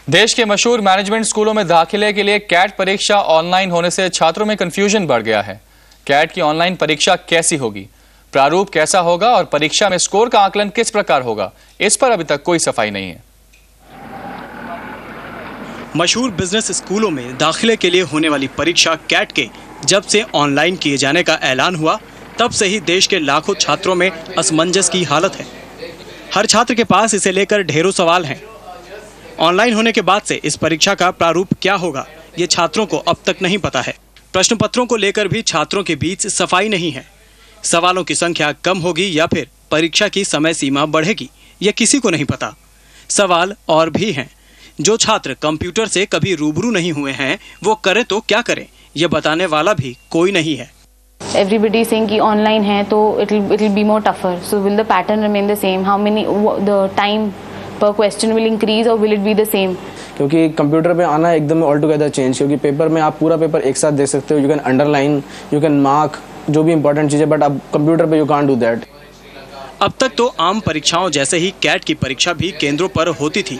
देश के मशहूर मैनेजमेंट स्कूलों में दाखिले के लिए कैट परीक्षा ऑनलाइन होने से छात्रों में कंफ्यूजन बढ़ गया है। कैट की ऑनलाइन परीक्षा कैसी होगी, प्रारूप कैसा होगा और परीक्षा में स्कोर का आकलन किस प्रकार होगा, इस पर अभी तक कोई सफाई नहीं है। मशहूर बिजनेस स्कूलों में दाखिले के लिए होने वाली परीक्षा कैट के जब से ऑनलाइन किए जाने का ऐलान हुआ, तब से ही देश के लाखों छात्रों में असमंजस की हालत है। हर छात्र के पास इसे लेकर ढेरों सवाल हैं। ऑनलाइन होने के बाद से इस परीक्षा का प्रारूप क्या होगा, ये छात्रों को अब तक नहीं पता है। प्रश्न पत्रों को लेकर भी छात्रों के बीच सफाई नहीं है। सवालों की संख्या कम होगी या फिर परीक्षा की समय सीमा बढ़ेगी, ये किसी को नहीं पता। सवाल और भी हैं। जो छात्र कंप्यूटर से कभी रूबरू नहीं हुए हैं, वो करें तो क्या करें, ये बताने वाला भी कोई नहीं है। Everybody saying कि ऑनलाइन है तो it will be more tougher. So will the pattern remain the same? How many the time per question will increase or will it be the same? क्योंकि कंप्यूटर पे आना एकदम ऑल टुगेदर चेंज, क्योंकि paper में आप पूरा paper एक साथ दे सकते हो। You can underline, you can mark जो भी इंपॉर्टेंट चीज़ है, बट अब कंप्यूटर पे यू कांट डू दैट। अब तक तो आम परीक्षाओं जैसे ही कैट की परीक्षा भी केंद्रों पर होती थी,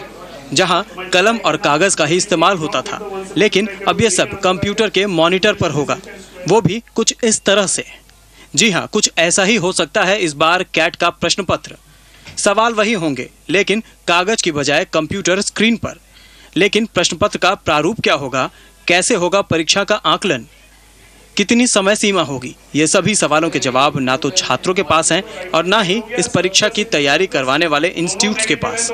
जहां कलम और कागज का ही इस्तेमाल होता था, लेकिन अब ये सब कंप्यूटर के मॉनिटर पर होगा, वो भी कुछ इस तरह से। जी हाँ, कुछ ऐसा ही हो सकता है इस बार कैट का प्रश्न पत्र। सवाल वही होंगे, लेकिन कागज की बजाय कंप्यूटर स्क्रीन पर। लेकिन प्रश्न पत्र का प्रारूप क्या होगा, कैसे होगा परीक्षा का आकलन, कितनी समय सीमा होगी, ये सभी सवालों के जवाब ना तो छात्रों के पास हैं और ना ही इस परीक्षा की तैयारी करवाने वाले इंस्टीट्यूट्स के पास।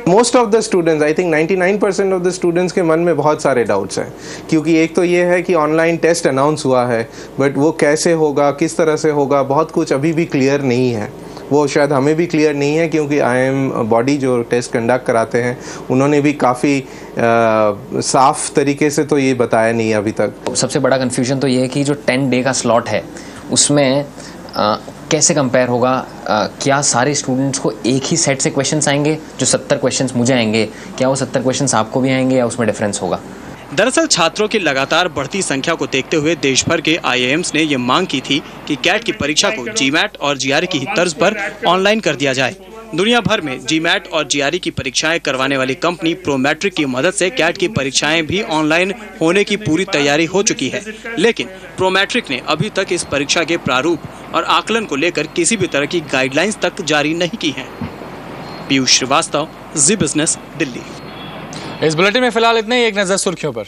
Most of the students, I think 99% of the students के मन में बहुत सारे डाउट्स हैं, क्योंकि एक तो ये है कि ऑनलाइन टेस्ट अनाउंस हुआ है, बट वो कैसे होगा, किस तरह से होगा, बहुत कुछ अभी भी क्लियर नहीं है। वो शायद हमें भी क्लियर नहीं है, क्योंकि IIM बॉडी जो टेस्ट कंडक्ट कराते हैं, उन्होंने भी काफ़ी साफ तरीके से तो ये बताया नहीं अभी तक। सबसे बड़ा कन्फ्यूजन तो ये है कि जो 10 डे का स्लॉट है उसमें कैसे कंपेयर होगा। क्या सारे स्टूडेंट्स को एक ही सेट से क्वेश्चंस आएंगे, जो 70 क्वेश्चंस मुझे आएंगे, क्या वो 70 क्वेश्चंस आपको भी आएंगे या उसमें डिफरेंस होगा। दरअसल छात्रों की लगातार बढ़ती संख्या को देखते हुए देश भर के IIMs ने ये मांग की थी कि कैट की परीक्षा को GMAT और GRE की तर्ज पर ऑनलाइन कर दिया जाए। दुनिया भर में GMAT और GRE की परीक्षाएं करवाने वाली कंपनी प्रोमेट्रिक की मदद से कैट की परीक्षाएं भी ऑनलाइन होने की पूरी तैयारी हो चुकी है, लेकिन प्रोमेट्रिक ने अभी तक इस परीक्षा के प्रारूप और आकलन को लेकर किसी भी तरह की गाइडलाइंस तक जारी नहीं की है। पीयूष श्रीवास्तव, जी बिजनेस, दिल्ली। इस बुलेटिन में फिलहाल इतने ही। एक नजर सुर्खियों पर।